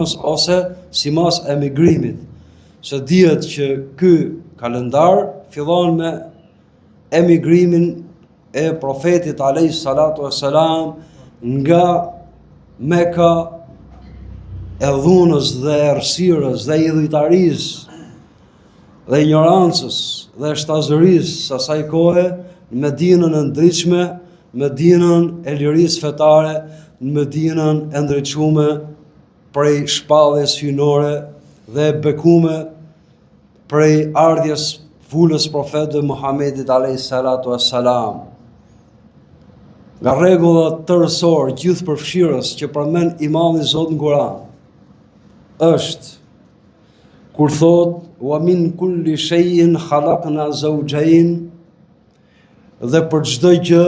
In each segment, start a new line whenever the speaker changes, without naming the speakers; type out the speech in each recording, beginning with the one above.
ose simas emigrimit. Se dihet që ky kalendar fillon me emigrimin e profetit alayhi salatu wassalam nga Mekka, e dhunës dhe errësirës dhe idhujtarisë dhe ignorancës dhe shtazërisë së asaj kohe në Medinën e ndritshme, Medinën e lirisë fetare, në Medinën e ndriçuar prej shpalljes hyjnore dhe bekume prej ardhjes fulës profetit Muhamedit alayhi salatu wassalam. Nga rregullat tërësor gjithë përfshirës që përmend Imami Zot në Kur'an është kur thot wa min kulli shay'in khalaqna zawjayn, dhe për çdo gjë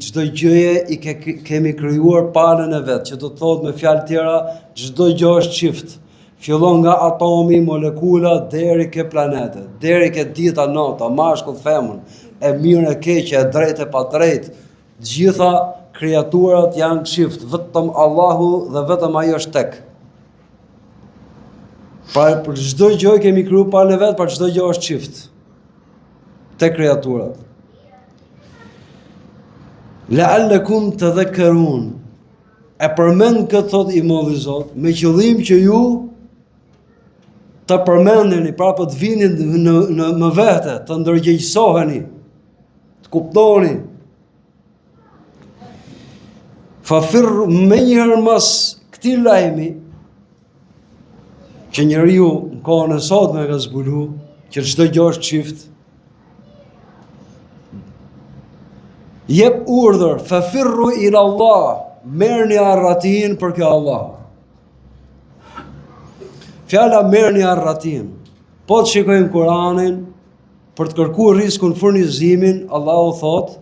çdo gjëje i kemi krijuar palën e vet, që do të thotë me fjalë tjera çdo gjë është çift. Fillon nga atomi, molekula deri ke planetet, deri ke dita, nota, mashkull, femër, e mirë, e keqe, e drejtë, e pa drejtë. Gjitha kreaturat janë çift, vetëm Allahu dhe vetëm ai është tek. Pra për çdo gjë kemi krijuar palën e vet, për çdo gjë është çift. Tek kreaturat. La'allakum tadhakkarun. E përmend këtë, thot i Madhi Zot, me qëllim që ju të përmendeni, pra po të vini në vete, të ndërgjegjësoheni, të kuptoni. Fafirru, me njëherë mas këtij lajmi që njeriu në kohën e sotme ka zbulu, që çdo gjë është çift, jep urdhër, fafirru ila Allah, merrni arratin për kjo Allah. Fjala merrni arratin, po të shikojmë Kur'anin, për të kërkuar riskun furnizimin, Allahu thot,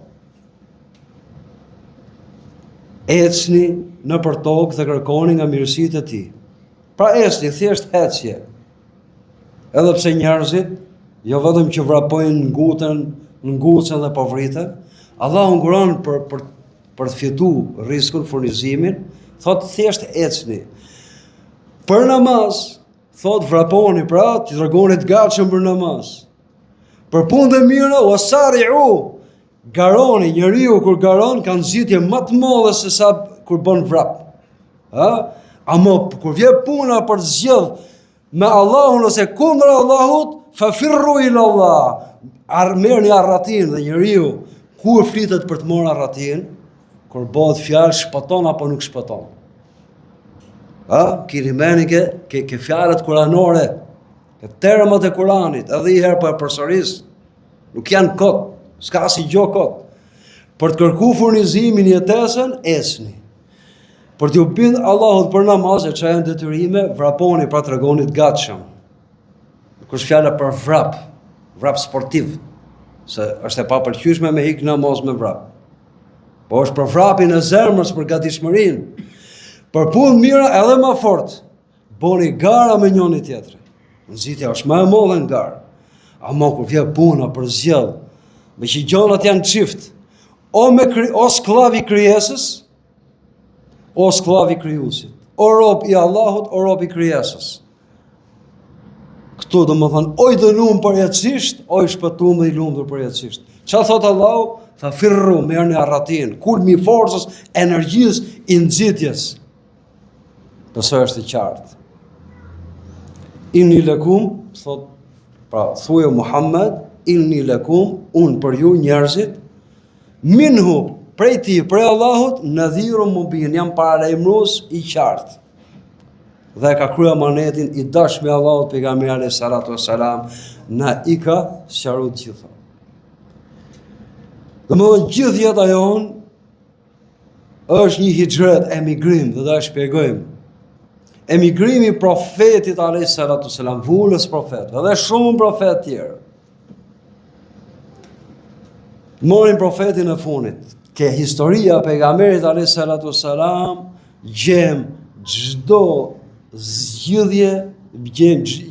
ecni në për tokë dhe kërkoni nga mirësitë e tij. Pra ecni, thjesht ecje. Edhe pse njerëzit jo vetëm që vrapojnë ngucën dhe po vriten, Allahu në Kur'an për të fituar riskun, furnizimin, thot thjesht ecni. Për namaz, thot vraponi, pra të tregoni të gatshëm për namaz. Për punë të mira, wasari'u, garoni, njeriu kur garon ka nxitje më të madhe se sa kur bën vrap. Ama kur vjen puna për të zgjedh me Allahun ose kundër Allahut, fafirru ila Allah. Merrni arratin, dhe njeriu kur flitet për të marrë arratin, kur bëhet fjalë shpëton apo nuk shpëton. Kirimeni ke fjalët kuranore, ke termat e Kuranit, edhe i herë për përsëris, nuk janë kot, s'ka si gjo kot. Për të kërku furnizimin jetesën, esni. Për t'ju bind Allahut për namaz e që janë detyrime, vraponi, pra tregoni të gatshëm. Kur është fjala për vrap sportiv, se është e papëlqyeshme me hik namaz me vrap. Po është për vrapin e zemrës, për gatishmërinë. Për punë mira edhe më fort, boni gara me njëri tjetrin. Nxitja është më e madhe në garë. Ama kur vjen puna për zgjedh, me që gjonat janë çift, o sklavi krijesës, o sklavi krijuesit, o rob i Allahut, o rob i krijesës. Këtu do më thënë, oj dënuar përjetësisht, oj shpëtuar dhe i lumtur përjetësisht. Çfarë thot Allahu? Tha firru, merrni arratin, kulmi i forcës, energjisë, i nxitjes. Pëse është i qartë. Inni lakum, thot, pra thuaj Muhammed, inni lakum, unë për ju njerëzit, minhu, prej ti, prej Allahut, nadhirun mubin, jam paralajmërues i qartë. Dhe ka kryer amanetin i dashur me Allahut, pejgamberi alayhis salatu wassalam, na i ka sqaruar gjitha. Domethënë gjithë jeta jon është një hijret, emigrim, dhe ta shpjegojmë. Emigrimi profetit alayhis salatu wassalam, vulës profet, dhe shumë profet tjerë. Morin profetin e funit, ke historia pejgamberit alayhis salatu wassalam, gjem çdo zgjidhje,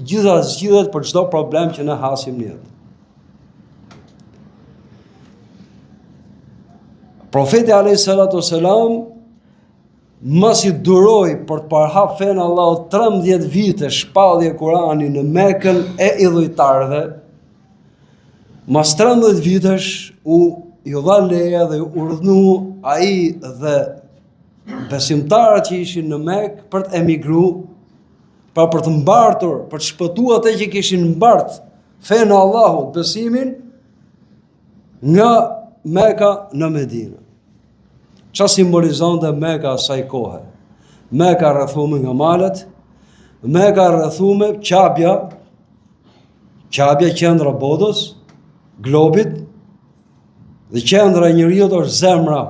gjitha zgjidhjet për çdo problem që ne hasim në jetë. Profeti alayhis salatu wassalam mos i duroi për të parhap fen Allahut 13 vite shpallje Kurani në Mekën e idhujtarëve, mas 13 vitesh ju dha leje dhe ju urdhnu ai dhe besimtarët që ishin në Mekë për të emigruar, pra për të mbartur, për të shpëtuar ata që kishin mbart fen e Allahut, besimin nga Meka në Medinë. Qa simbolizon dhe Meka asaj kohe? Meka rrethume nga malet, Meka rrethume qabja qendra botës, globit, dhe qendra e njeriut është zemra.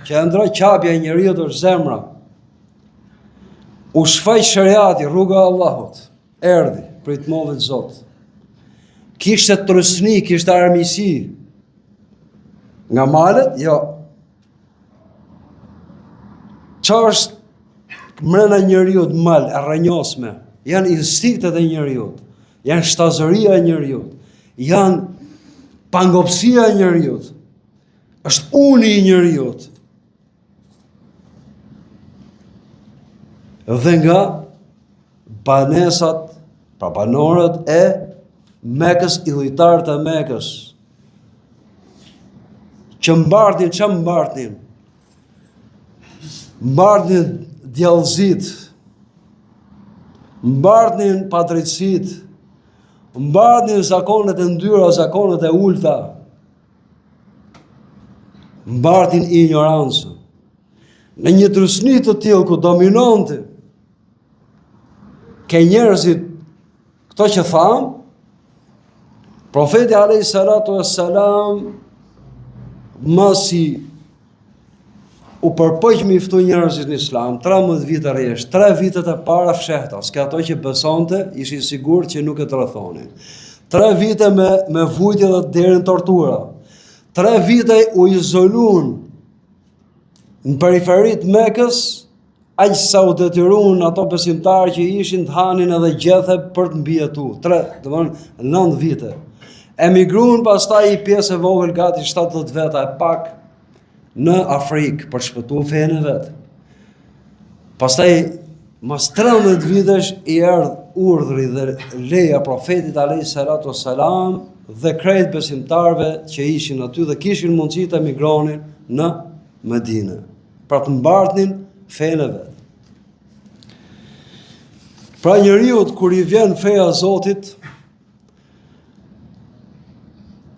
Qabja e njeriut është zemra. U shfaq shariati, rruga e Allahut, erdhi prej të Madhit Zot. Kishte trusni, kishte armiqsi. Nga malet, jo. Çfarë është mrena njeriut mal, e rrënjosme? Janë instinktet e njeriut, janë shtazëria e njeriut, janë pangopsia e njeriut, është uni i njeriut. Dhe nga banesat, pra banorët e Mekës, idhujtarët e Mekës, që mbartin djallëzit, mbartin padrejtësit, mbartin zakonet e ndyra, zakonet e ulta, mbartin ignorancën. Në një trusni të tillë ku dominonte ke njerëzit këto që tham, profeti alayhi salatu wassalam masi u përpoq me ftu njerëzit në Islam, 13 vite rresht, 3 vitet e para fshehta, s'ka ato që besonte, ishin sigurt që nuk e tradhonin. 3 vite me vujtje dhe deri në tortura. 3 vite u izoluan në periferit Mekës, aq sa u detyruan ato besimtarë që ishin të hanin edhe gjethe për të mbijetuar. 9 vite. Emigruan pastaj i pjesë e vogël, gati 70 veta e pak, në Afrikë për shpëtuar fenë e vet. Pastaj mas 13 vitesh i erdh urdhri dhe leja profetit alayhi salatu wassalam dhe krejt besimtarëve që ishin aty dhe kishin mundësi të emigronin në Medinë, pra të mbartnin fenë e vet. Pra njeriu kur i vjen feja e Zotit,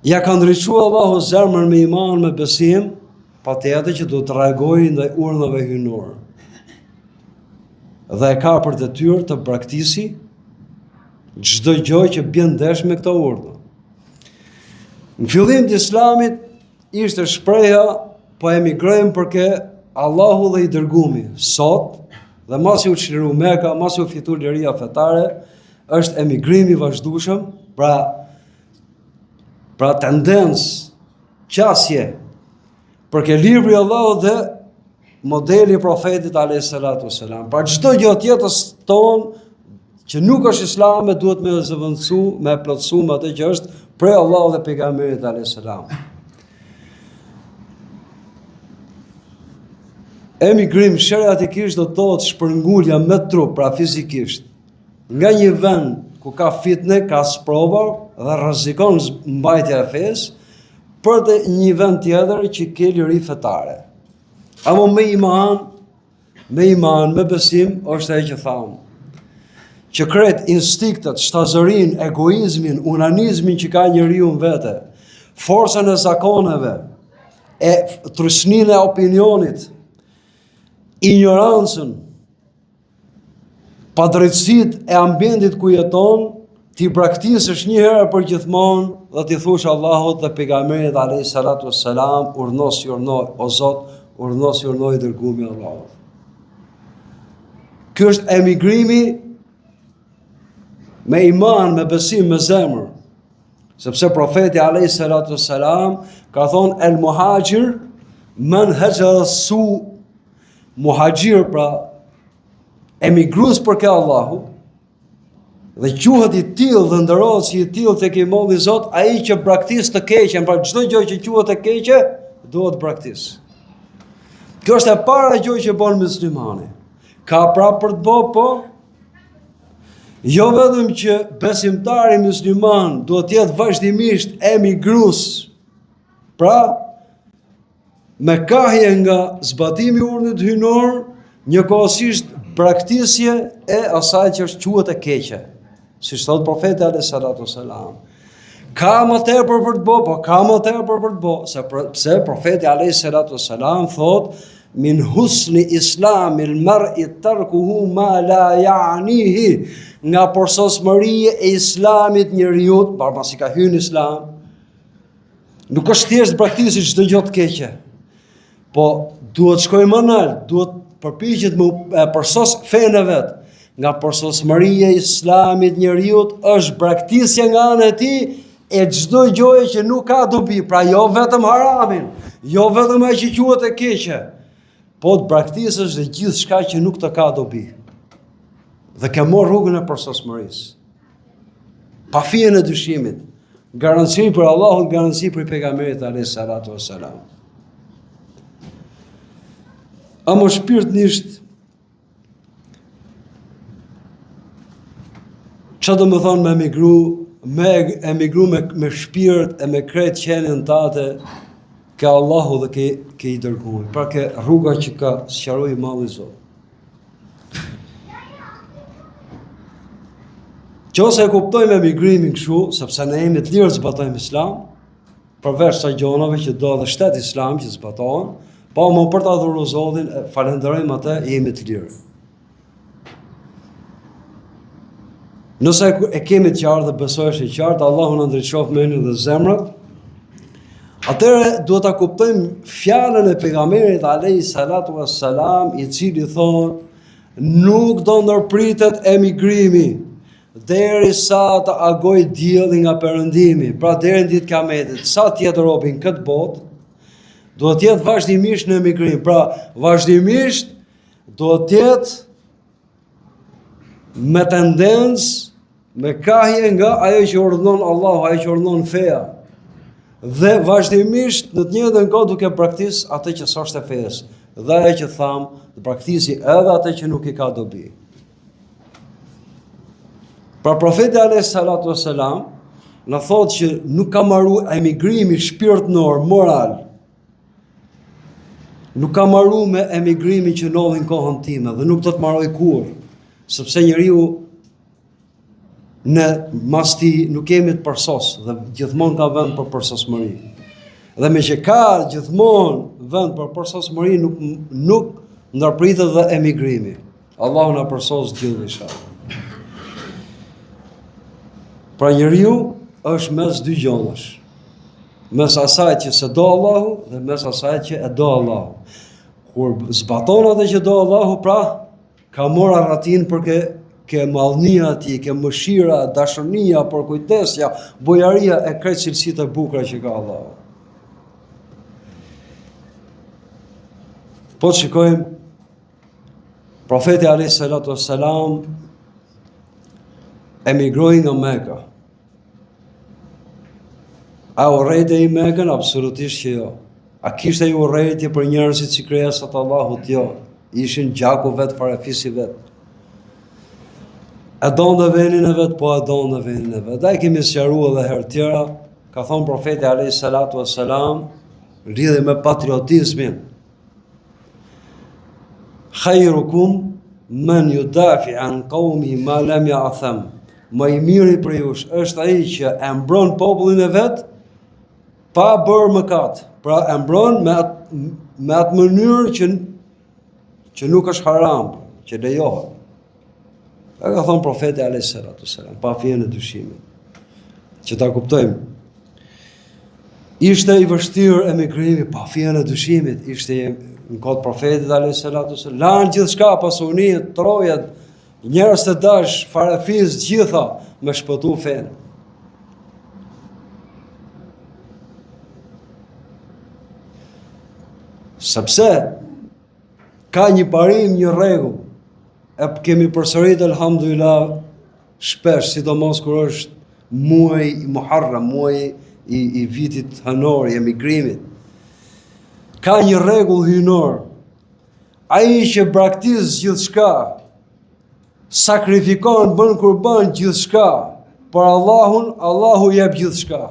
ja ka ndriçuar Allahu zemrën me iman, me besim, patjetër që do të reagojë ndaj urdhave hyjnore. Dhe e ka për detyrë të praktisi çdo gjë që bën ndesh me këto urdhë. Në fillim të Islamit ishte shpreha po emigrojmë përke Allahu dhe i dërgumi. Sot, dhe masi u çliru Meka, masi u fitu liria fetare, është emigrimi vazhdueshëm, pra tendencë, qasje, përke libri Allahut dhe modeli profetit alayhi salatu wassalam. Pra çdo gjë tjetër ton që nuk është Islame duhet me zëvendësu, me plotësu me atë që është prej Allahut dhe pejgamberit alayhi salam. Emigrim shariatikisht do të thotë shpërngulja me trup, pra fizikisht, nga një vend ku ka fitne, ka sprova dhe rrezikon mbajtja e fesë, për të një vend tjetër që ke liri fetare. Amo me iman, me besim, është e që thamë, që kret instinktet, shtazërin, egoizmin, unanizmin që ka njeriu në vete, forcën e zakoneve, e trusnin e opinionit, ignorancën, padrejtësitë e ambientit ku jeton, ti praktikësh një herë për gjithmonë dhe ti thush Allahut dhe pejgamberit alayhi salatu wassalam, urdhnos o Zot, urdhnos i dërguari i Allahut. Ky është emigrimi me iman, me besim, me zemër. Sepse profeti alayhi salatu wassalam ka thonë el muhajir man hajara su, muhajir pra emigrues për ke Allahu, dhe quhet i tillë dhe ndërohet si i tillë tek i Madhi Zot ai që praktikon të keqen, pra çdo gjë që quhet e keqe duhet praktikos. Kjo është e para gjë që bën muslimani. Ka prapë për të bërë, po jo vetëm që besimtari musliman duhet të jetë vazhdimisht emigrues, pra me kahje nga zbatimi i urdhit hyjnor, njëkohësisht praktikje e asaj që është quhet e keqe, siç thot profeti alayhis salatu wassalam. Ka më tepër për të bërë, po ka më tepër për të bërë, pse profeti alayhis salatu wassalam thot min husni islamil mar'i tarkuhu ma la ya'nihi, nga përsosmëria e islamit njeriu, pasi ka hyrë në islam, nuk është thjesht praktikë çdo gjë të keqe, po duhet shkojë më lart, duhet përpiqet më përsos fenë vet. Nga përsosmëria e islamit njeriu është braktisja nga ana e tij e çdo gjëje që nuk ka dobi, pra jo vetëm haramin, jo vetëm ajo që quhet e keqe, po të braktisësh dhe gjithçka që nuk të ka dobi. Dhe ke marrë rrugën e përsosmërisë. Pa fije në dyshimit, garanci për Allahun, garanci për pejgamberit alayhis salatu wassalam. A më shpirtnisht, që do më thonë me emigru me shpirt e me krejt qenien tate, ke Allahu dhe ke i dërguar, pra ke rruga që ka sqaroi Malli i Zot. Qose e kuptojmë emigrimin kështu, sepse ne jemi të lirë të zbatojmë islam, përveç sa gjonave që do edhe shtet islam që zbatohen, po më për të adhuruar Zotin, falenderojmë atë, jemi të lirë. Nëse e kemi të qartë dhe besojmë e qartë, Allahu na ndriçoft mendjen dhe zemrat, atëherë duhet ta kuptojmë fjalën e pejgamberit alayhis salatu wassalam, i cili thonë nuk do ndërpritet emigrimi derisa të agoj dielli nga perëndimi, pra deri në ditë Kiametit. Sa tjetë robi në këtë botë, duhet të jetë vazhdimisht në emigrim, pra vazhdimisht duhet të jetë me tendencë, me kahje nga ajo që urdhënon Allahu, ajo që urdhënon feja. Dhe vazhdimisht në të njëjtën kohë duke praktikë atë që s'është e fesë. Dhe ajo që tham, të praktikë edhe atë që nuk i ka dobi. Pra profeti alayhis salatu wassalam na thotë që nuk ka marru emigrimi shpirtënor, moral. Nuk ka marru me emigrimin që ndodhin kohën time dhe nuk do të marroj kurrë, sepse njeriu ne mas ti nuk kemi të përsos dhe gjithmonë ka vend për përsosmëri. Dhe me që ka gjithmonë vend për përsosmëri, nuk ndërpritet dhe emigrimi. Allahu na përsos gjithë inshallah. Pra njeriu është mes dy gjonash, mes asaj që se do Allahu dhe mes asaj që e do Allahu. Kur zbaton atë që do Allahu, pra ka marrë arratin për ke mallënia ati, ke mëshira, dashuria, për kujtesja, bojaria e krejt cilësitë e bukura që ka Allahu. Po të shikojmë, profeti alayhis salatu wassalam emigroi nga Mekka. A urrejte i Mekën? Absolutisht që jo. A kishte i urrejtje për njerëzit si krijesat Allahut? Jo. Ishin gjaku vet, farefisi vet. E donte vendin e vet, po e donte vendin e vet. Ai kemi sqaruar edhe herë tjera, ka thonë profeti alayhis salatu wassalam, lidhe me patriotizmin. Khairukum man yudafi an qaumi ma lam ya'tham. Më i miri për jush është ai që e mbron popullin e vet pa bërë mëkat. Pra e mbron me atë mënyrë që nuk është haram, që lejohet. Ka thonë profeti alayhis salatu wassalam, pa fije në dyshimit. Që ta kuptojmë. Ishte i vështirë emigrimi, pa fije në dyshimit, ishte në kohë profetit alayhis salatu wassalam, lanë gjithçka, pasurinë, trojet, njerëz të dash, farefis, gjitha me shpëtu fenë. Sepse ka një parim, një rregull, e kemi përsërit elhamdulillah shpesh, sidomos kur është muaj i Muharram, muaj i vitit hënor, i emigrimit. Ka një rregull hyjnor ai që braktis gjithçka, sakrifikon, bën kurban gjithçka, por Allahu jep gjithçka.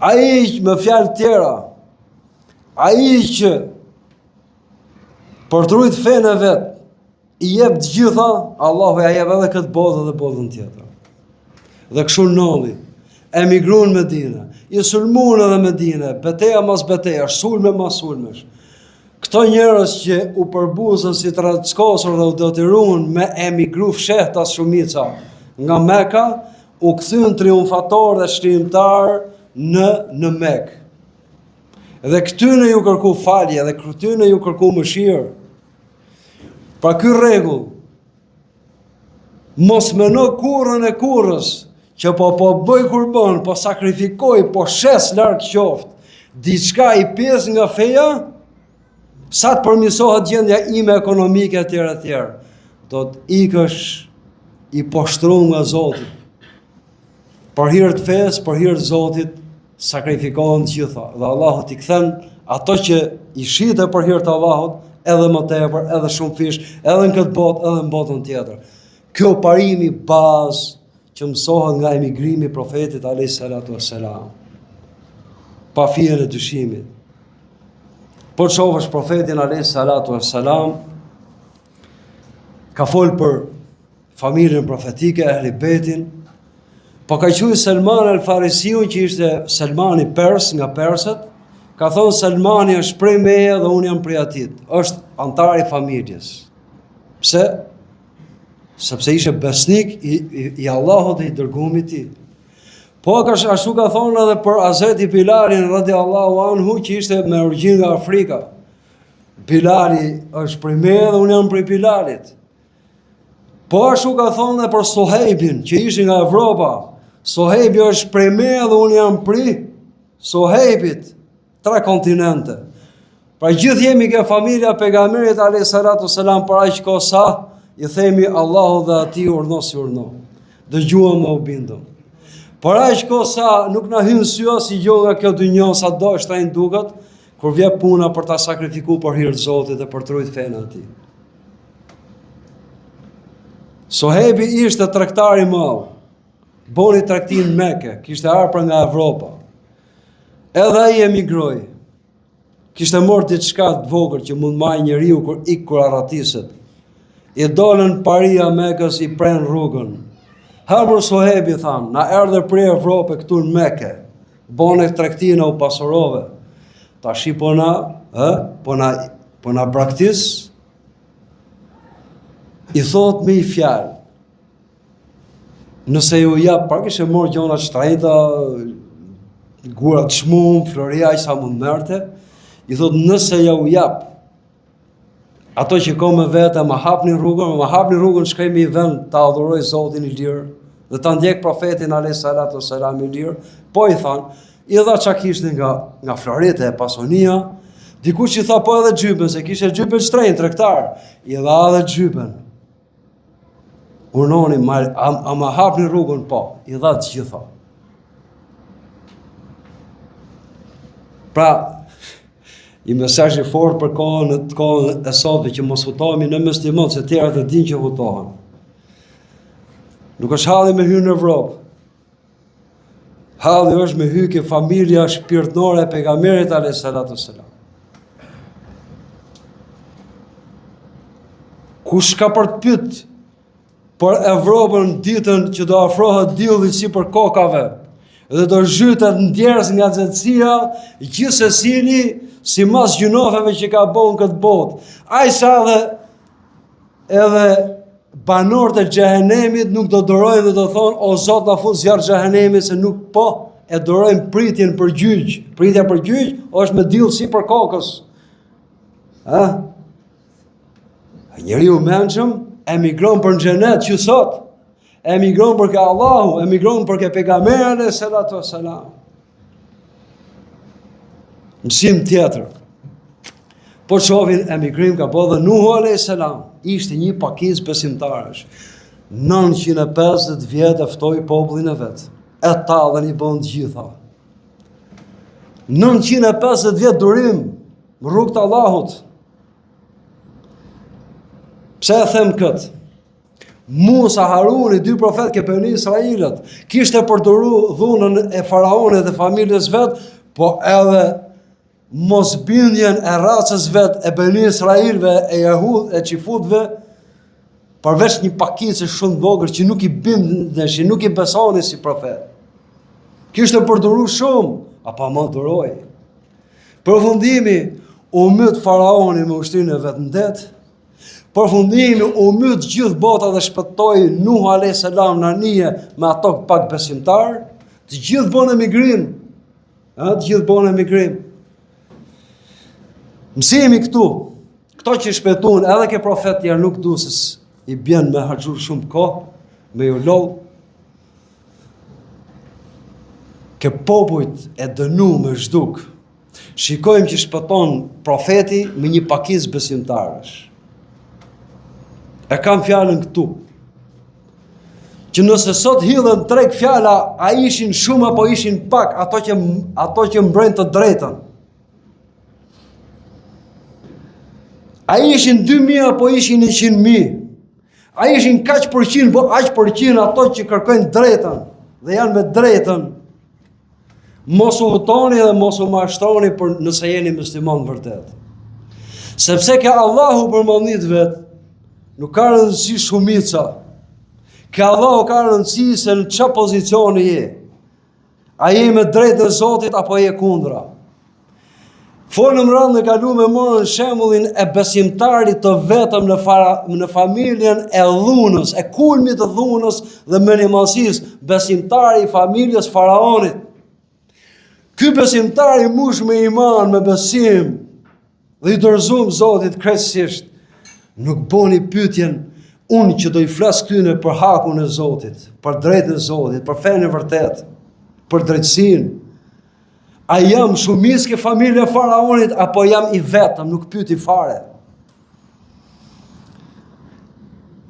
Ai me fjalë tjera, ai që për të rujt fenë e vet, i jep të gjitha, Allahu ja jep edhe këtë botë dhe botën tjetër. Dhe kështu nolli, emigruan në Medinë, i sulmuan edhe Medinë, betejë mas betejë, sulme mas sulmesh. Këto njerëz që u përbuzën si të rackosur dhe u detyruan me emigru fshehta shumica nga Mekka, u kthyn triumfator dhe shkrimtar në Mekë. Dhe këtyne ju kërku falje, dhe këtyne ju kërku mëshirë. Pra ky rregull, mos meno kurrën e kurrës, që po bëj kurban, po sakrifikoj, po shes larg qoftë, diçka i pjesë nga feja, sa të përmirësohet gjendja ime ekonomike etj. Do të ikësh i poshtruar nga Zoti. Për hir të fesë, për hir të Zotit, sakrifikohen gjitha. Dhe Allahu t'i kthen ato që i shite për hir të Allahut, edhe më tepër, edhe shumë fish, edhe në këtë botë, edhe në botën tjetër. Kjo parimi bazë që mësohet nga emigrimi profetit alayhis salatu wassalam. Pa fije e dyshimit. Po shohësh profetin alayhis salatu wassalam ka fol për familjen profetike, Ehli Beitin, po ka thënë Salman al-Farisiu, që ishte Salmani pers nga persët, ka thonë Salmani është prej meje dhe unë jam prej atit, është antar i familjes. Pse? Sepse ishte besnik i Allahut dhe i dërguarit i tij. Po ashtu ka thonë edhe për Hazreti Bilalin radiallahu anhu, që ishte me origjinë nga Afrika. Bilali është prej meje dhe unë jam prej Bilalit. Po ashtu ka thonë edhe për Suhejbin, që ishte nga Evropa. Suhejbi është prej meje dhe unë jam prej Suhejbit, 3 kontinente. Pra gjithë jemi ke familja pejgamberit alayhis salatu wassalam, për aq kohë sa i themi Allahu dhe ati urno si urno. Dëgjuam dhe u bindëm. Por aq kohë sa nuk na hyn syja si jo nga kjo dynjë sa do shtrejnë duket, kur vje puna për ta sakrifikuar për hir të Zotit dhe për të ruajtur fenë e tij. Suhejbi ishte tregtar i madh. Boni tregtin në Mekë, kishte ardhur nga Evropa. Edhe ai emigroi. Kishte marrë diçka të vogël që mund marrë njeriu kur arratiset. I dolën paria Mekës, i pren rrugën. Hapur Suhejbi thanë, na erdhe prej Evropë këtu në Mekë, bone tregtina u pasurove. Tashi po na braktis, i thot me i fjalë. Nëse ju jap, pra kishe morë gjona shtrejta, gurat shmum, floria i sa mund merte, i thot nëse ja u jap, ato që ko me vete, ma hapni rrugën, shkemi i vend të adhuroj Zotin i lirë, dhe të ndjek profetin alayhis salatu wassalam i lirë, po i thanë, i dha qa kishtë nga florite e pasonia, dikush i tha po edhe gjyben, se kishe gjyben shtrejnë, tregtar, i dha edhe gjyben. Urnoni, a ma hapni rrugën, po, i dha të gjitha. Pra, i mesazh i fort për kohën e sotme që mos hutohemi në musliman, se tjerët e din që hutohen. Nuk është halli me hyrë në Evropë. Halli është me hyrë ke familja shpirtnore e pejgamberit alayhis salatu wassalam. Kush ka për të pyet për Evropën ditën që do afrohet dielli si për kokave, dhe do zhytet ndjerës nga xhetësia, gjithsesili si mas gjunofeve që ka bon këtë botë. Ai sa edhe banorët e xhehenemit nuk do dorojnë dhe do thonë, o Zot na fut zjarr xhehenemit, se nuk po e dorojnë pritjen për gjyq. Pritja për gjyq është me diell si për kokës. Njeriu mençëm emigron për në xhenet që sot, emigron për ke Allahu, emigron për ke pejgamberi alayhis salatu wassalam. Mësim tjetër. Po shohin emigrim ka po dhe Nuhu alayhis salam, ishte një pakicë besimtarësh. 950 vjet e ftoi popullin e vet. E tallën i bën të gjitha. 950 vjet durim në rrugë të Allahut. Pse e them këtë? Musa, Haruni, dy profet ke Beni Israilit, kishte përdorur dhunën e faraonit dhe familjes vet, po edhe mosbindjen e racës vet e Beni Israilve, e Jehud, e Qifutve, përveç një pakicë shumë vogël që nuk i bindën, që nuk i besoni si profet. Kishte përdorur shumë, apo më duroi. Përfundimi u myt faraoni me ushtrinë e vet në det. Përfundimi u myt gjithë bota dhe shpëtoi Nuh a.s. në anije me ato pak besimtar. Të gjithë bën emigrim. Të gjithë bën emigrim. Mësimi këtu, këto që shpëtuan edhe ke profet tjerë nuk du se i bjen me harxhu shumë kohë, me ju lodh. Ke popujt e dënu me zhduk. Shikojmë që shpëton profeti me një pakicë besimtarësh. E kam fjalën këtu. Që nëse sot hidhen treg fjala, a ishin shumë apo ishin pak, ato që mbrojnë të drejtën. A ishin 2.000 apo ishin 100.000. A ishin kaq përqind, po aq përqind ato që kërkojnë drejtën dhe janë me drejtën. Mos u hutoni dhe mos u mashtroni për nëse jeni musliman vërtet. Sepse ka Allahu përmendit vet, nuk ka rëndësi shumica. Ka Allahu ka rëndësi se në çfarë pozicioni je. A je me drejtën e Zotit apo je kundra? Folëm rëndë e kalu me morën shembullin e besimtarit të vetëm në familjen e dhunës, e kulmit të dhunës dhe menimallësisë, besimtari i familjes faraonit. Ky besimtar i mush me iman, me besim, dhe i dorëzum Zotit krejtësisht, nuk boni pyetjen, unë që do i flas këtyne për hakun e Zotit, për drejtën e Zotit, për fenë e vërtet, për drejtësinë. A jam shumicë ke familje e faraonit, apo jam i vetëm, nuk pyeti fare.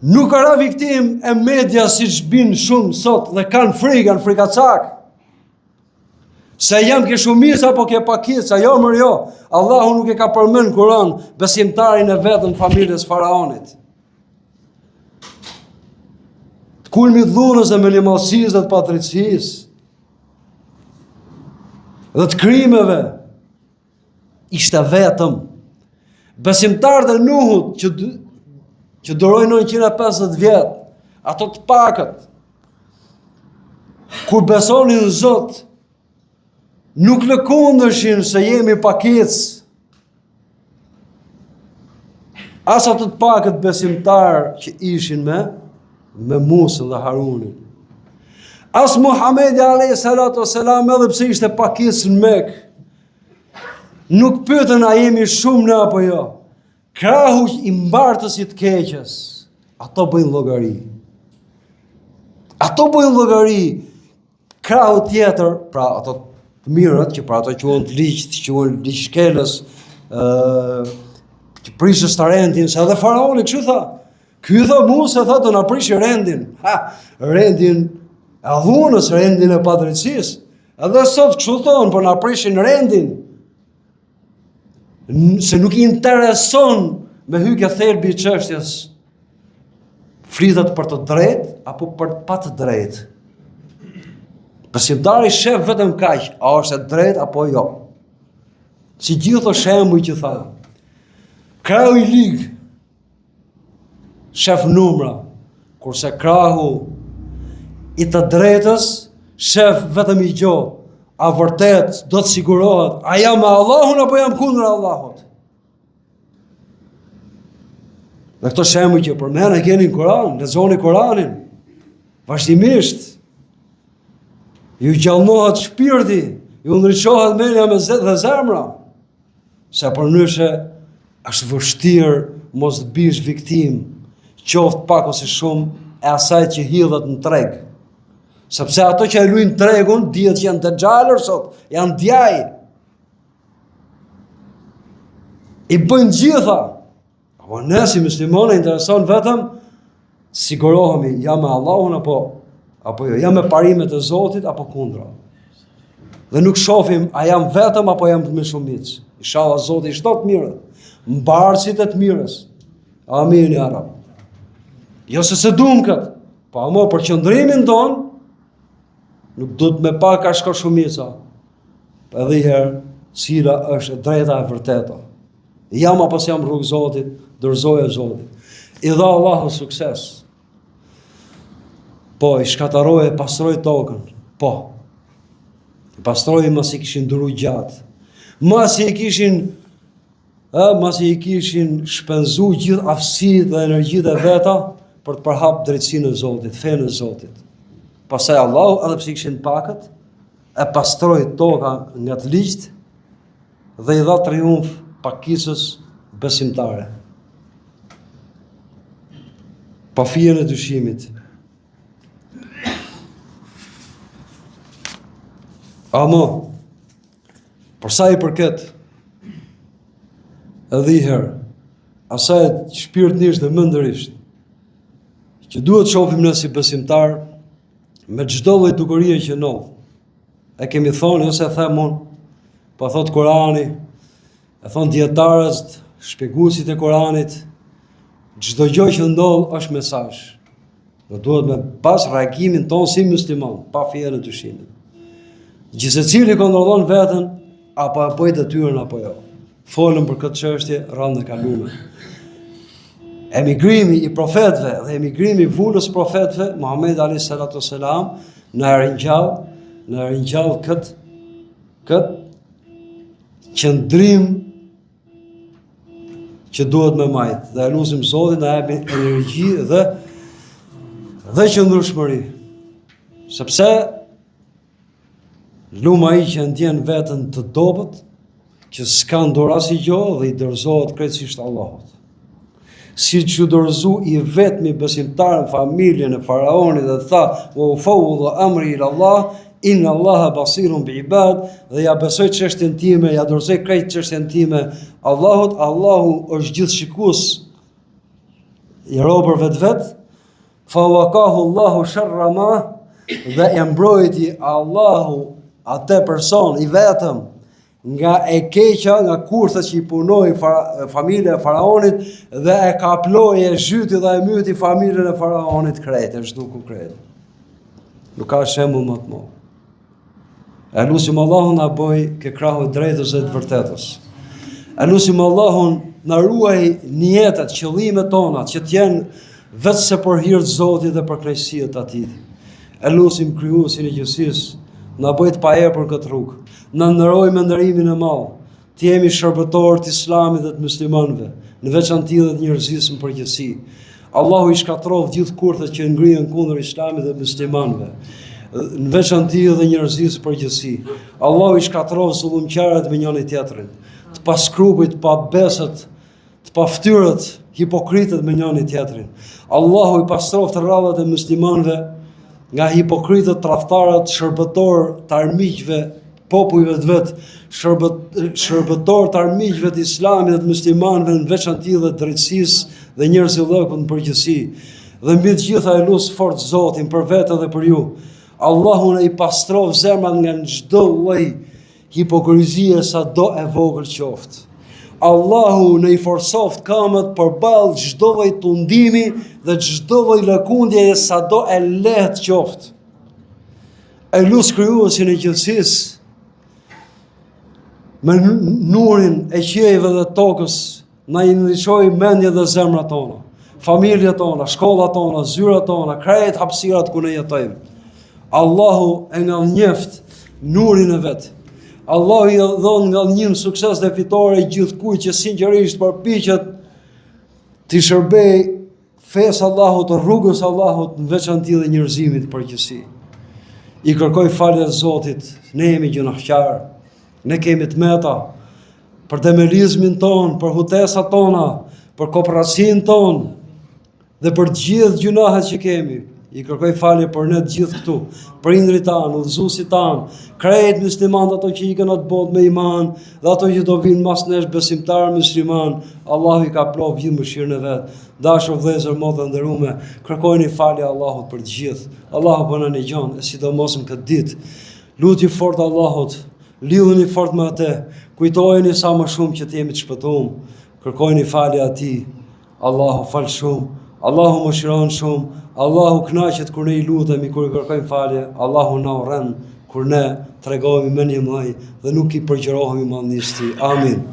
Nuk ka ra viktim e media si që binë shumë sot dhe kanë frikacak. Se jam ke shumicë apo ke pakicë, jo mërë jo. Allahu nuk e ka përmend Kur'an besimtarin e vetëm familjes faraonit. Kulmi dhunës dhe menimallësisë dhe të padrejtësisë dhe të krimeve ishte vetëm besimtarët e Nuhut që duroi 950 vjet, ato të pakët, kur besonin në Zot, nuk lëkundëshin se jemi pakicë. As ato të pakët besimtarë që ishin me Musën dhe Harunin. As Muhamedi alayhi salatu wasalam, edhe pse ishte pakicë në Mekë, nuk pyetën a jemi shumë ne apo jo. Krahu i mbartësit të keqes, ato bëjnë llogari. Ato bëjnë llogari. Krahu tjetër, pra ato të mirët, që pra ato quhen të ligjt, quhen ligjshkelës, që prishës të rendin, se edhe faraoni kështu tha. Ky tha Musa, tha do na prishë rendin. Rendin e dhunës, rendin e padrejtësisë. Edhe sot kështu thonë, po na prishin rendin. Se nuk i intereson me hyrje thelbi i çështjes. Flitet për të drejtë apo për të pa të drejtë. Besimtari shef vetëm kaq, a është e drejtë apo jo. Si gjithë shembuj që tha. Krahu i lig shef numra, kurse krahu i të drejtës shef vetëm i gjohë. A vërtet do të sigurohet, a jam me Allahun apo jam kundër Allahut? Dhe këto shembuj që përmend e keni në Kur'an, lexoni Kur'anin. Vazhdimisht ju gjallënohet shpirti, ju ndriçohet mendja me dhe zemra. Se përndryshe është vështirë mos të bish viktim, qoftë pak ose shumë, e asaj që hidhet në treg. Sepse ato që e luajnë tregun, dihet që janë të xhalër sot, janë djaj. I bëjnë gjitha. Apo ne si muslimanë intereson vetëm sigurohemi, jam me Allahun apo jo, jam me parimet e Zotit apo kundra. Dhe nuk shohim a jam vetëm apo jam me shumicë. Inshallah Zoti i shtot mirë, mbarësit e të mirës. Amin ja Rab. Jo se duam këtë, po ama për qëndrimin ton, nuk do të me pa ka shko shumica. Edhe herë, cila është e drejta e vërteta. Jam apo jam rrugë Zotit, dorëzoja Zotit. I dha Allahu sukses. Po, i shkataroj e pastroj tokën. Po. I pastroj mas i kishin duru gjatë. Mas i kishin shpenzu gjithë aftësitë dhe energjitë e veta për të përhap drejtsinë e Zotit, fenë e Zotit. Pastaj Allahu edhe pse kishin pakët, e pastroi toka nga të ligjt dhe i dha triumf pakicës besimtare. Pa fije e dyshimit. Amo, përsa i përket, edhe i herë, asaj shpirtërisht dhe mendërisht, që duhet shohim ne si besimtar, me çdo lloj dukurie që ndodh. E kemi thonë, ose e them unë, po thot Kurani, e thon dietarët, shpjeguesit e Kuranit, çdo gjë që ndodh është mesazh. Do duhet me pas reagimin ton si musliman, pa fjalë dyshimit. Gjithse cili kontrollon veten, apo e bëj detyrën apo jo. Folëm për këtë çështje rrandë kalume. Emigrimi i profetëve dhe emigrimi i vulës profetëve, Muhamedi alayhi salatu wasalam, na ringjall këtë qëndrim që duhet me majtë. Dhe lutim Zotin na japë energji dhe qëndrueshmëri. Sepse luma i që ndjen veten të dobët, që s'ka dorë asgjë dhe i dorëzohet krejtësisht Allahut. Si që dorëzu i vetmi besimtarën familjen e faraonit dhe tha, wa ufawwidu amri ila Allah, inna Allaha basirun bi ibad, dhe ja besoj çështjen time, ja dorëzoj krejt çështjen time Allahut. Allahu është gjithshikues i robërve të vet. Fa waqahu Allahu sharra ma, dhe e mbrojti Allahu atë person i vetëm nga e keqa, nga kurthet që i punoi familja e faraonit, dhe e kaploi, e zhyti dhe e myti familjen e faraonit krejt, e zhduku krejt. Nuk ka shembull më të madh. E lutim Allahun na bëj ke krahu drejtës dhe të vërtetës. E lutim Allahun na ruaj niyetet, qëllimet tona, që të jenë vetëm për hir të Zotit dhe për kënaqësinë e Tij. E lutim Krijuesin e gjithësisë na bëj të paepër këtë rrugë. Na ndëroj me ndërimin e madh, të jemi shërbëtorë të Islamit dhe të muslimanëve, në veçantë dhe të njerëzisë në përgjithësi. Allahu i shkatrov gjithë kurthet që ngrihen kundër Islamit dhe muslimanëve, në veçantë dhe njerëzisë në përgjithësi. Allahu i shkatrov zullumqtarët me njëri tjetrin, të paskrupit, të pabesët, të paftyrët, hipokritët me njëri tjetrin. Allahu i pastrov të rradhat e muslimanëve nga hipokritët, tradhtarët, shërbëtorë të armiqve, popujve të vet, shërbëtorë të armiqve të Islamit dhe të muslimanëve në veçantë dhe drejtësisë dhe njerëzillëkut në përgjithësi. Dhe mbi të gjitha e lut fort Zotin për vete dhe për ju. Allahu i pastrov zemrat nga çdo lloj hipokrizie, sado e vogël qoftë. Allahu në i forsoft kamët përballë çdo lloj tundimi dhe çdo lloj lëkundjeje, sado e lehtë qoftë. E lut Krijuesin e gjithësisë me nurin e qiejve dhe tokës, na i ndriçoj mendjet dhe zemrat tona, familjet tona, shkollat tona, zyrat tona, krejt hapësirat ku ne jetojmë. Allahu e ngallnjeft nurin e vet. Allahu i dhon ngallnim sukses dhe fitore gjithkujt që sinqerisht përpiqet të shërbej fesë Allahut, rrugës Allahut, në veçantë dhe njerëzimit përgjithësi. I kërkoj falje Zotit, ne jemi gjunaqtar, ne kemi të meta për demelizmin ton, për hutesat tona, për kooperacinë ton dhe për gjithë gjunahet që kemi. I kërkoj falje për ne të gjithë këtu, prindrit tanë, udhëzuesit tanë, krejt muslimanët ato që ikën atë botë me iman, dhe ato që do vinë mas nesh besimtarë musliman. Allahu i ka plov gjithë mëshirën e vet. Dashur vëllezër, motra nderuame, kërkojeni falje Allahut për të gjithë. Allahu bëna një gjën, e sidomos në këtë ditë. Lutje fort Allahut, lidhuni fort me atë, Kujtojeni sa më shumë që të jemi të shpëtuar. Kërkojeni falje atij. Allahu fal shumë. Allahu mëshiron shumë. Allahu kënaqet kur ne I lutemi, kur I kërkojmë falje. Allahu na urren kur ne tregojmë me një mëj dhe nuk I përgjërohemi madhnisë Tij. Amin.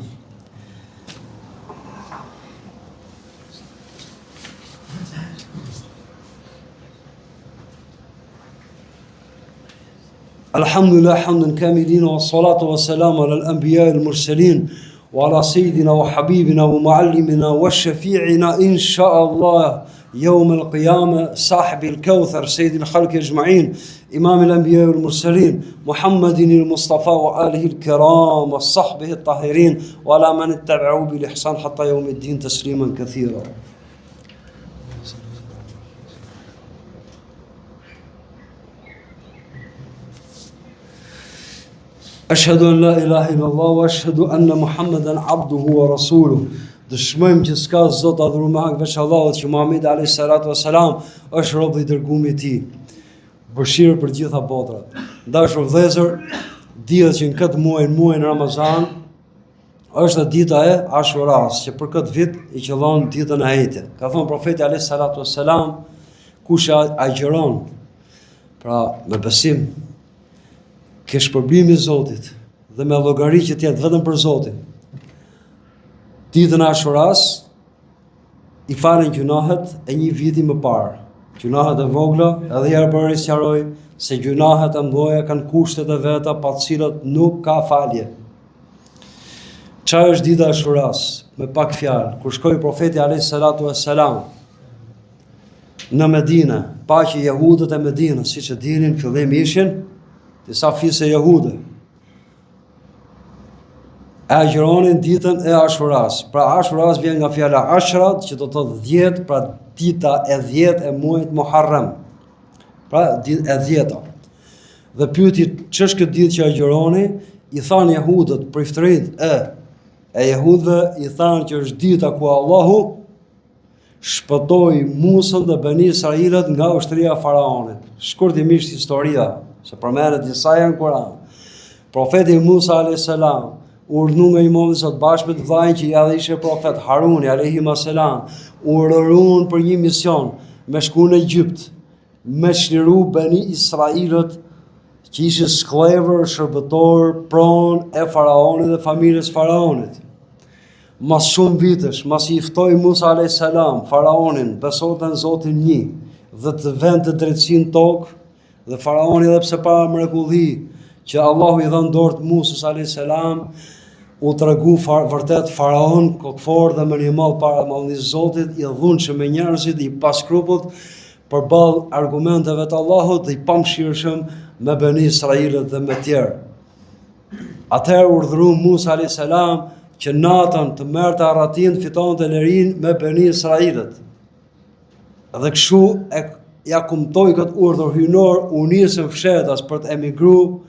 Alhamdulillah hamdan kamilin wa salatu wa salamu ala al-anbiya al-mursalin wa ala sayyidina wa habibina wa muallimina wa shafi'ina insha'Allah يوم القيامة صاحب الكوثر سيد الخلق أجمعين إمام الأنبياء والمرسلين محمد المصطفى وآله الكرام وصحبه الطاهرين وعلى من اتبعوا بالإحسان حتى يوم الدين تسليما كثيرا. أشهد أن لا إله إلا الله وأشهد أن محمدا عبده ورسوله. Dëshmojmë që s'ka Zot adhuruar me hak veç Allahut, që Muhamedi alayhis salatu wassalam është rob I dërguar I Tij. Bëshirë për gjitha botrat. Dashur vëllezër, dihet që në këtë muajin Ramazan është dita e Ashuras, që për këtë vit I qellon ditën e Hajitit. Ka thënë profeti alayhis salatu wassalam, kush agjeron, pra me besim, ke shpërblimin e Zotit dhe me llogari që të jetë vetëm për Zotin. Ditën e Ashuras I falen gjunahet e një viti më parë. Gjunahet e vogla, edhe herë për i sqaroj se gjunahet e mëdha kanë kushtet e veta pa të cilat nuk ka falje. Çfarë është dita e Ashuras? Me pak fjalë, kur shkoi profeti alayhis salatu wassalam në Medinë, pa që jehudët e Medinës, siç e dinin, fillim ishin disa fisë jehude. E agjeronin ditën e Ashuras. Pra Ashuras vjen nga fjala Ashrat, që do të thotë 10, pra dita e 10 e muajit Muharram. Pra ditë e 10-ta. Dhe pyeti ç'është këtë ditë që agjeroni, I thanë jehudët për iftërinë e jehudëve, I thanë që është dita ku Allahu shpëtoi Musën dhe Bani Israilit nga ushtria e faraonit. Shkurtimisht historia, se përmendet disa në Kur'an. Profeti Musa alayhis salam urdhnu nga imamit sot bashkë me të vllajin që ja dhe ishte profet Haruni alayhi salam, urdhëruan për një mision me shku në Egjipt, me çliru Bani Israilët që ishin sklavër, shërbëtor, pronë e faraonit dhe familjes faraonit. Mas shumë vitesh, mas I ftoi Musa alayhis salam faraonin, besote në Zotin një dhe të vend të drejtësinë tokë, dhe faraoni edhe pse pa mrekulli që Allahu I dha në dorë Musës alayhis salam, u tregu vërtet faraon kokfor dhe më një mall para mallënisë Zotit, I dhunshëm me njerëzit, I paskrupullt përballë argumenteve të Allahut dhe I pamëshirshëm me Bani Israilët dhe me tjerë. Atëherë urdhëroi Musa alayhis salam që natën të merrte arratin, fitonte lerinë me Bani Israilët. Dhe kështu ja kumtoi këtë urdhër hyjnor, u nisën fshetas për të emigruar,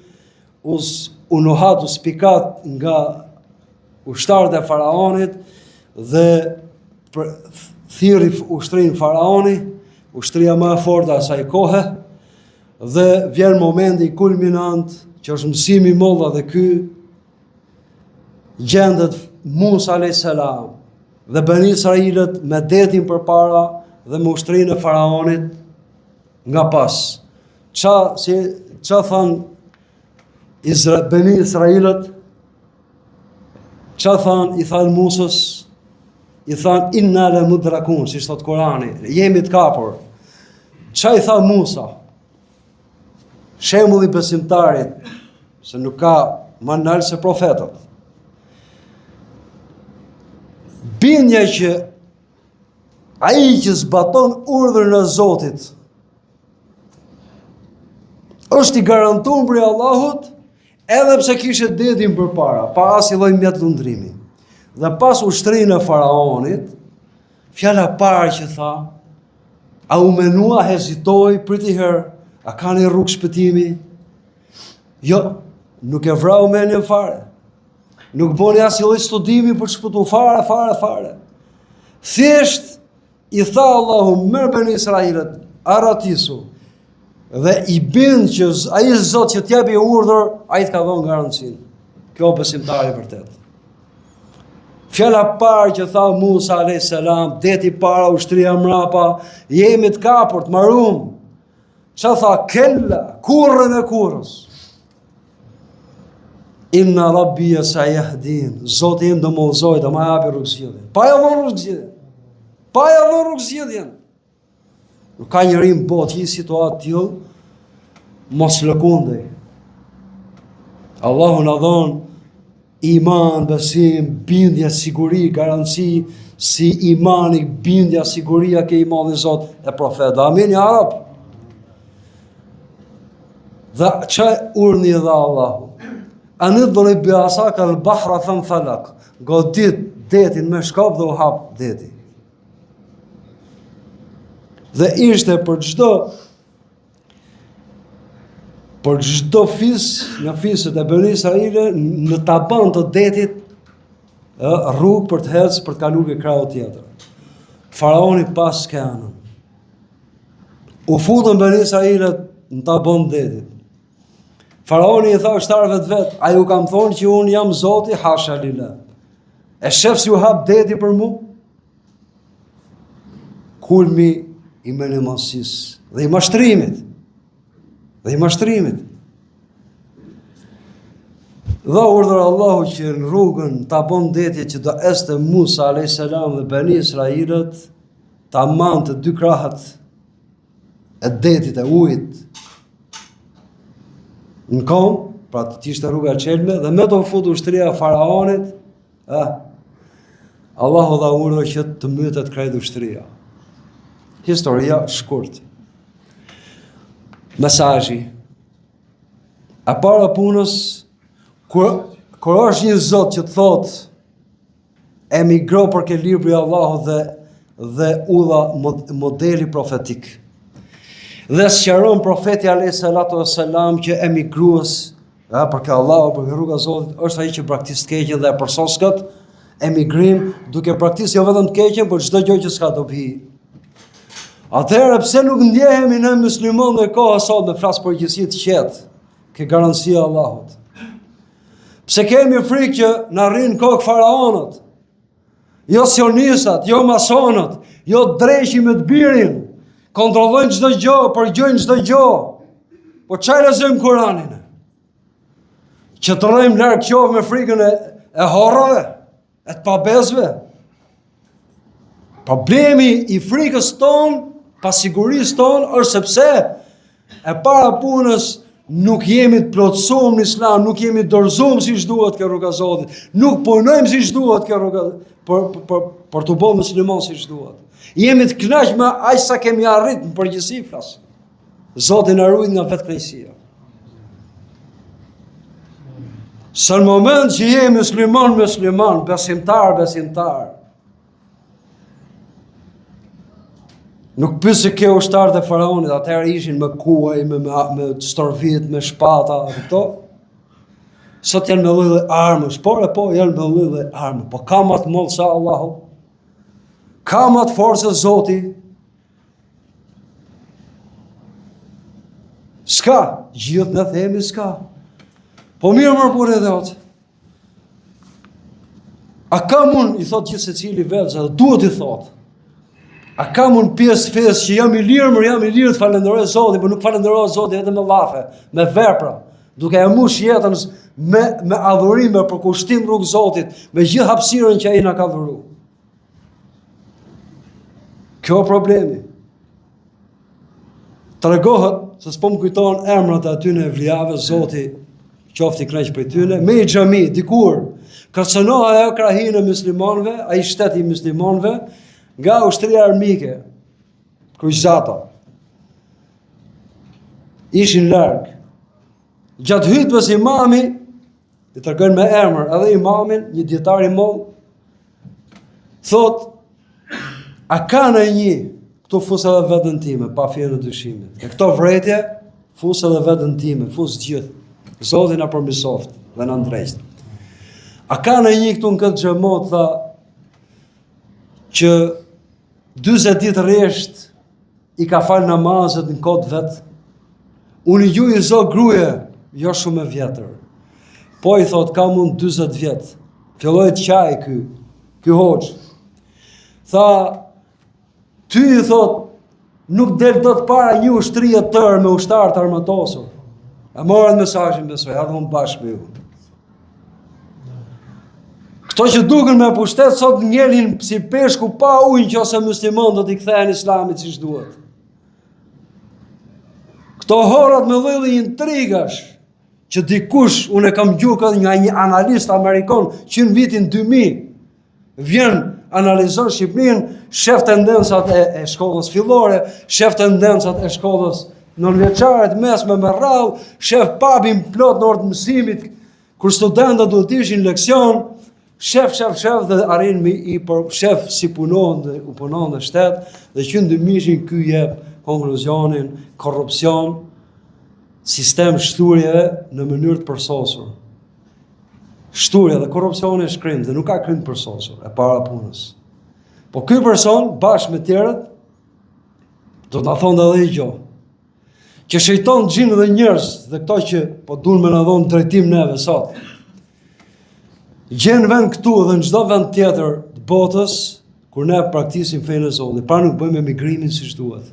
u nuhat, u spikat nga ushtarët e faraonit dhe thirri ushtrinë faraoni, ushtria më e fortë asaj kohe, dhe vjen momenti kulminant që është mësimi I madh dhe ky gjendet Musa alayhis salam dhe Bani Israilët me detin përpara dhe me ushtrinë e faraonit nga pas. Ç'a than Bani Israilët? Ç'a than? I than Musës, I than inna la mudrakun, si thot Kurani, jemi të kapur. Ç'a I tha Musa? Shembulli I besimtarit, se nuk ka më nalë se profetët. Bindja që ai që zbaton urdhrin e Zotit është I garantuar për Allahut, edhe pse kishte detin përpara, pa asnjë lloj mjetëllundrimi. Dhe pas ushtrinë e faraonit, fjala e parë që tha, a u menua, hezitoi, priti herë, a ka një rrugë shpëtimi? Jo, nuk e vrau mendjen fare. Nuk boni asnjë lloj studimi për të shpëtuar fare. Thjesht I tha Allahu, merr Bani Israilët, arratisu, dhe I bind që ai Zot që t'japi urdhër, ai të ka dhënë garancinë. Kjo besimtari vërtet. Fjala parë që tha Musa a.s. deti para, ushtria mrapa, jemi të kapur, të marum. Qa tha? Kella, kurrën e kurrës. Inna rabbi sa yahdin. Zoti im do më udhëzoj, do më japi rrugë zgjidhje. Pa ja dhënë rrugë zgjidhje. Pa ja dhënë rrugë zgjidhjen. Nuk ka njëri në botë një situatë tillë mos lëkundej. Allahu na dhon iman, besim, bindje, siguri, garanci, si imani, bindja, siguria ke imani Zot e profet. Amin ja Rab. Dhe që urni dhe Allahu? Anit dhëri bëjasa ka lë bahra thëmë falak. Godit detin me shkop dhe u hap deti. Dhe ishte për çdo fis nga fisët e Bani Israile në taban të detit rrugë për të hecë për të kaluar ke krau tjetër. Faraoni pas Kanën. U futën Bani Israile në taban të detit. Faraoni i tha ushtarëve të vet, a ju kam thonë që unë jam Zoti, hasha lillah. E shef si u hap deti për mu? Kulmi i menemasis dhe i mashtrimit. Dha urdhër Allahu që në rrugën ta bon deti që do este Musa a.s. dhe Bani Israilet ta manë të dy krahët e detit e ujit në kom, pra të tishtë rruga qelme, dhe me të futu ushtria faraonit, Allahu dha urdhër që të mytet krejt ushtria. Historia shkurt. Mesazhi. A para punës, kur është një Zot që të thot, emigro për ke libri Allahu dhe udha modeli profetik. Dhe sqaron profeti alayhi salatu wassalam që emigrues, për ke Allahu, për ke rruga e Zotit, është ai që praktikon të keqen dhe e përsos kët emigrim, duke praktikuar jo vetëm të keqen, por çdo gjë që s'ka dobi. Atëherë pse nuk ndjehemi ne muslimanë në kohë sot me flas përgjithësi të qetë, ke garancia e Allahut. Pse kemi frikë që na rrin kokë faraonët, jo sionistat, jo masonët, jo dreqi me të birin, kontrollojnë çdo gjë, përgjojnë çdo gjë. Po çfarë lexojmë Kur'anin? Që të rrojmë larg qofë me frikën e horrave, e të pabezve. Problemi i frikës tonë, pasigurisë tonë, është sepse e para punës nuk jemi të plotësuar në Islam, nuk jemi dorëzuar siç duhet kjo rruga e Zotit, nuk punojmë siç duhet kjo rruga për të bërë musliman siç duhet. Jemi të kënaqur me aq sa kemi arrit në përgjithësi flas. Zoti na ruaj nga vetkëqësia. Së në moment që jemi musliman, besimtar, nuk pyesë ke ushtarët e faraonit, atëherë ishin me kuaj, me storvit, me shpata, këto. Sot janë me lloj armësh, janë me lloj armë, po ka më të madh se Allahu. Ka më të fortë se Zoti. S'ka, gjithë në themi s'ka. Po mirë më për edhe otë. A ka mund, i thot gjithë se cili vetë, dhe duhet i thot. A ka mund pjesë fesë që jam i lirë të falenderoj Zotin, por nuk falenderoj Zotin edhe me llafe, me vepra, duke e mush jetën me adhurim, me përkushtim rrugë Zotit, me gjithë hapësirën që ai na ka dhuru. Kjo problemi. Tregohet se s'po më kujtohen emrat e atyre evlijave, Zoti qofti kënaq prej tyre, me i xhami dikur kërcënohej ajo krahinë e muslimanëve, ai shteti i muslimanëve nga ushtria armike. Kryqëzata. Ishin larg. Gjatë hutbes imami i tregon me emër edhe imamin, një dietar i madh, thot: a ka në një, këtu fus edhe vetën time, pa fjerë në dyshimit. E këto vretje, fus edhe vetën time, fus gjithë. Zoti na përmirësoft dhe na ndrejt. A ka në një këtu në këtë xhamot, tha, që 40 ditë rresht i ka falë namazet në kod vetë. Unë i gjuj i zot gruje, jo shumë e vjetër. Po i thot, ka mund 40 vjet. Filloi të qaj ky hoxh. Tha, ty i thot, nuk del do të para një ushtri e tërë me ushtar të armatosur. E morën mesazhin besoj, edhe unë bashkë me ju. Këto që duken me pushtet sot ngelin si peshku pa ujë nëse musliman do t'i kthehen islamit siç duhet. Këto horat me vëllë intrigash që dikush, unë e kam gjuar nga një analist amerikan që në vitin 2000 vjen analizon Shqipërinë, shef tendencat e shkollës fillore, shef tendencat e shkollës nënveçare të mesme me radhë, shef pabin plot në orë të mësimit kur studentët duhet të ishin leksion, shef dhe arrin shef si punon dhe u punon dhe shtet, dhe që ndërmishin ky jep konkluzionin korrupsion, sistem shturjeve në mënyrë të përsosur. Shturja dhe korrupsioni është krim dhe nuk ka krim të përsosur e para punës. Po ky person bashkë me tjerët do të thonë edhe gjë. Që shejton xhinë dhe njerëz dhe këto që po duan me na dhon drejtim neve sot. Gjen vend këtu dhe në çdo vend tjetër të botës kur ne praktisim fenë e Zotit, pra nuk bëjmë emigrimin siç duhet.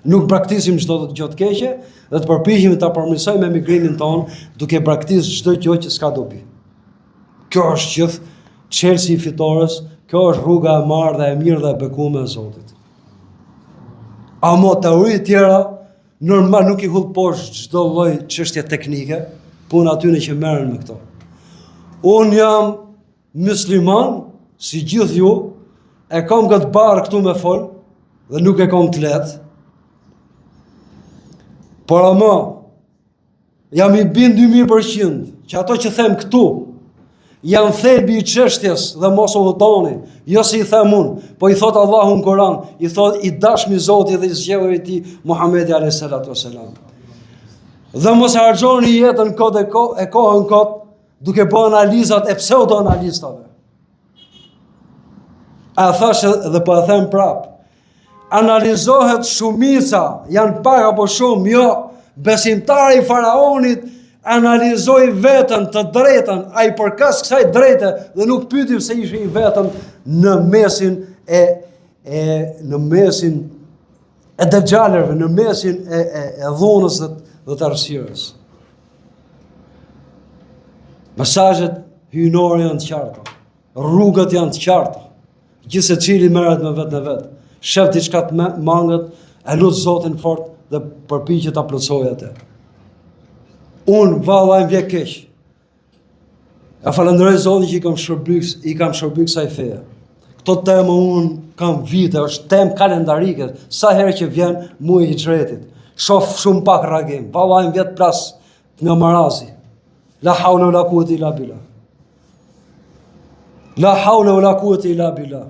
Nuk praktisim çdo gjë të keqe dhe të përpiqemi ta përmirësojmë emigrimin ton duke praktikë çdo gjë që s'ka dobi. Kjo është gjithë çelësi i fitores, kjo është rruga e marrë dhe e mirë dhe e bekuar e Zotit. Amo teori tjera normal nuk i hull poshtë çdo lloj çështje teknike, puna aty në që merren me këto. Unë jam musliman, si gjithë ju, e kam këtë barë këtu me fol, dhe nuk e kam të letë. Por ama, jam i bin 2000% që ato që them këtu, janë thelbi i çështjes dhe mos u hutoni, jo si i them unë, po i thot Allahu në Koran, i thot i dashmi Zoti dhe i zgjedhuri i tij Muhamedi alayhis salatu wassalam. Dhe mos harxhoni jetën kod e kohën kod duke bërë analizat e pseudo-analistave. A thashë dhe po e them prap, analizohet shumica, janë pak apo shumë, jo, besimtari i faraonit analizoi vetën të drejtën, ai përkas kësaj drejte dhe nuk pyeti se ishte i vetëm në mesin e dëxhalerëve, në mesin e dhunës dhe të errësirës. Mesazhet hyjnore janë të qarta, rrugët janë të qarta, gjithë secili merret me vetë në vetë, shef diçka të mangët, e lut Zotin fort dhe përpiqet ta plotësojë atë. Unë vallaj vje keq. Ja falenderoj Zotin që i kam shërbyer kësaj feje. Këto temë unë kam vite, është temë kalendarike, sa herë që vjen muaji i Hijretit. Shoh shumë pak reagim, vallaj vjet plas nga marazi. La hawla wala quwwata illa billah. La hawla wala quwwata illa billah.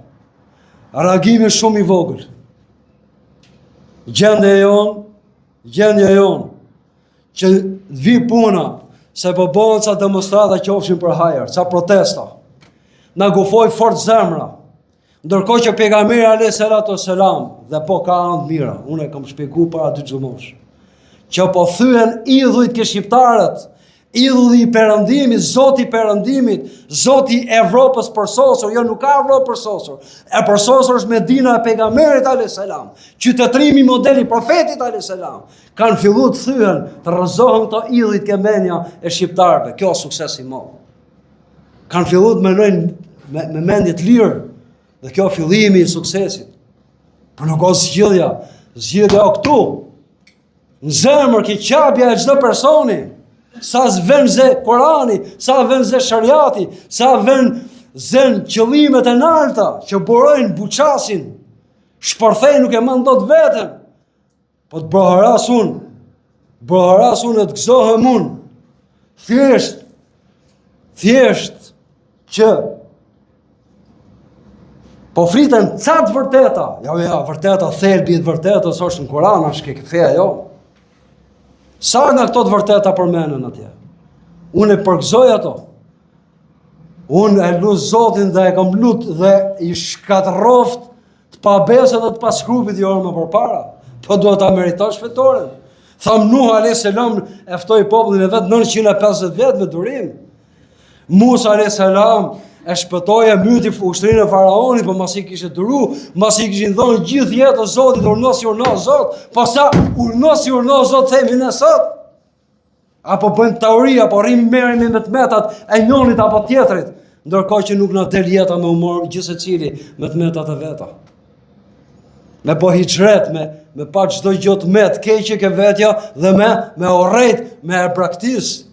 Reagimi shumë i vogël. Gjendja jon që vi puna se po bëhen ca demonstrata qofshin për hajër, ca protesta. Na gufoj fort zemra. Ndërkohë që pejgamberi alayhis salatu wassalam dhe po ka anë mira, unë e kam shpjeguar para 2 xhumosh, që po thyen idhujt ke shqiptarët, idhulli i perëndimit, Zoti i perëndimit, Zoti i Evropës përsosur, jo nuk ka Evropë përsosur. E përsosur është Medina e pejgamberit alayhis salam, qytetërimi modeli profetit alayhis salam. Kanë filluar të thyen, të rrëzohen këto idhujt ke menja e shqiptarëve. Kjo është sukses i madh. Kanë filluar të mendojnë me mendje të lirë, dhe kjo fillimi i suksesit. Por nuk ka zgjidhja o këtu. Në zemër ke qabja e çdo personi. Sa vën ze Kurani, sa vën ze shariati, sa vën zen qëllimet e larta që burojnë buçasin. Shpërthej nuk e mand dot veten. Po të broharas unë e të gëzohem unë. Thjesht që po fliten ca të vërteta. Ja, vërteta, thelbi i vërtetës është në Kur'an, është ke feja jo. Sa nga këto të vërteta përmenden atje? Unë e përgëzoj ato. Unë e lut Zotin dhe e kam lut dhe i shkatërroft të pabesë dhe të paskrupit jo më përpara. Po duhet ta meritosh fitoren. Tham Nuh alayhis salam e ftoi popullin e vet 950 vjet me durim. Musa a.s. e shpëtoi e myti ushtrinë e faraonit, por masi kishte duru, masi kishin dhënë gjithë jetën Zotit, urnos Zot, pasa urnos Zot themi ne sot. Apo bëjmë tauri, apo merremi me të metat e njërit apo tjetrit, ndërkohë që nuk na del jeta me humor gjithsecili me të metat e veta. Me po hijret, me pa çdo gjë të met, keqe ke vetja dhe me orrejt, me e braktis.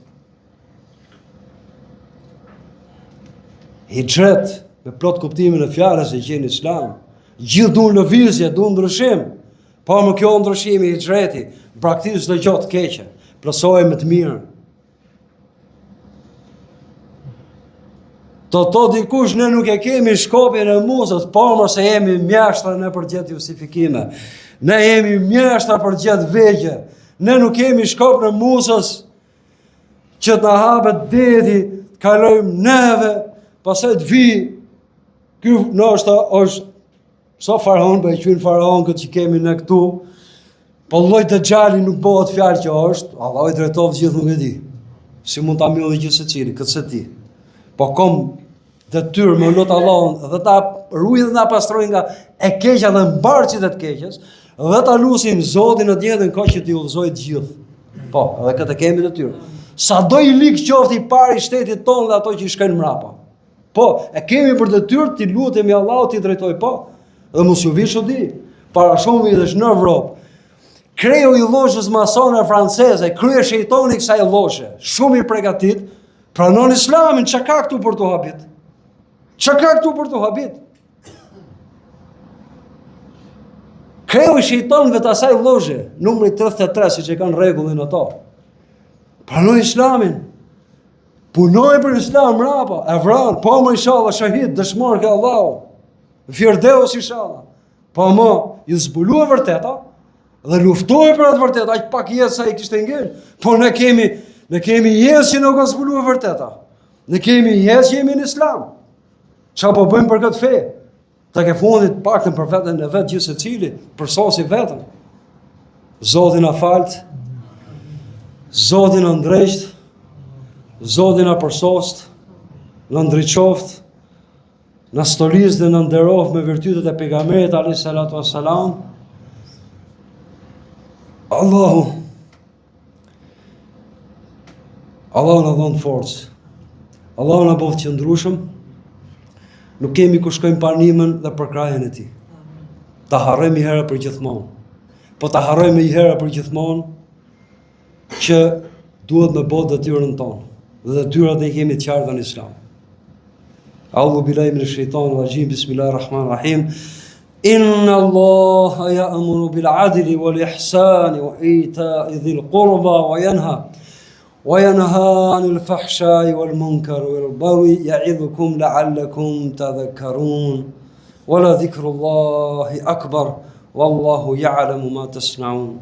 Hijret, me plot kuptimin e fjalës e gjen Islam. Gjithë duan lëvizje, duan ndryshim. Po më kjo ndryshimi i hijreti, braktis çdo gjë të keqe, plotësohej me të mirë. To dikush ne nuk e kemi shkopin e Musës, por se jemi mjashtra në përgjithë justifikime. Ne jemi mjashtra për gjithë vegje. Ne nuk kemi shkop në Musës që të na hapet deti, kalojmë neve, pastaj të vi. Ky ndoshta është sa faraon, e quajnë faraon këtë që kemi ne këtu. Po lloj Dejjali nuk bëhet fjalë që është, Allah i drejtoft gjithë nuk e di. Si mund ta mbylli gjithë secili, këtë se ti. Po kom detyrë me lut Allahun dhe ta ruaj dhe ta pastroj nga e keqja dhe mbarçit e të keqes, dhe ta lutim Zotin në ditën kohë që t'i udhëzoj të gjithë. Po, edhe këtë kemi detyrë. Sado i lig qoftë i parë i shtetit tonë dhe ato që i shkojnë mrapa. Po, e kemi për detyrë t'i lutemi Allahut t'i drejtoj, po. Dhe mos ju vi çudi. Para shumë vitesh në Evropë, kreu i lloshës masone franceze, krye shejtoni kësaj lloshe, shumë i përgatit, pranon Islamin, çka ka këtu për të habit? Çka ka këtu për të habit? Kreu i shejtonëve të asaj lloshe, numri 33, siç e kanë rregullin ato. Pranon Islamin. Punoj për Islam mrapa, e vran, po më inshallah shahid, dëshmor ke Allahu. Firdeus inshallah. Po më ju zbulua vërteta dhe luftoj për atë vërtet, aq pak jetë sa i kishte ngel. Po ne kemi jetë që nuk ka zbuluar vërteta. Ne kemi jetë që jemi në Islam. Çfarë po bëjmë për këtë fe? Ta ke fundit paktën për veten e vet gjithë secili, për sosi vetën. Zoti na falt. Zoti na ndrejt. Zoti na përsost. Na ndriçoft. Na stolis dhe na nderoft me virtytet e pejgamberit alayhis salatu wassalam. Allahu na dhon forcë. Allahu na bëft qëndrueshëm. Nuk kemi ku shkojmë panimën dhe për krahjen e tij. Ta harrojmë një herë për gjithmonë. Po ta harrojmë një herë për gjithmonë që duhet me botë detyrën tonë. Dhe detyrat e kemi të qarta në Islam. A'udhu billahi minash shaitanir rajim. Bismillahir rahmanir rahim. Inna Allaha ya'muru bil 'adli wal ihsani wa ita'i dhil qurba wa yanha 'anil fahsha'i wal munkari wal baghi ya'idhukum la'allakum tadhakkarun. Wa la dhikrullahi akbar wallahu ya'lamu ma tasna'un.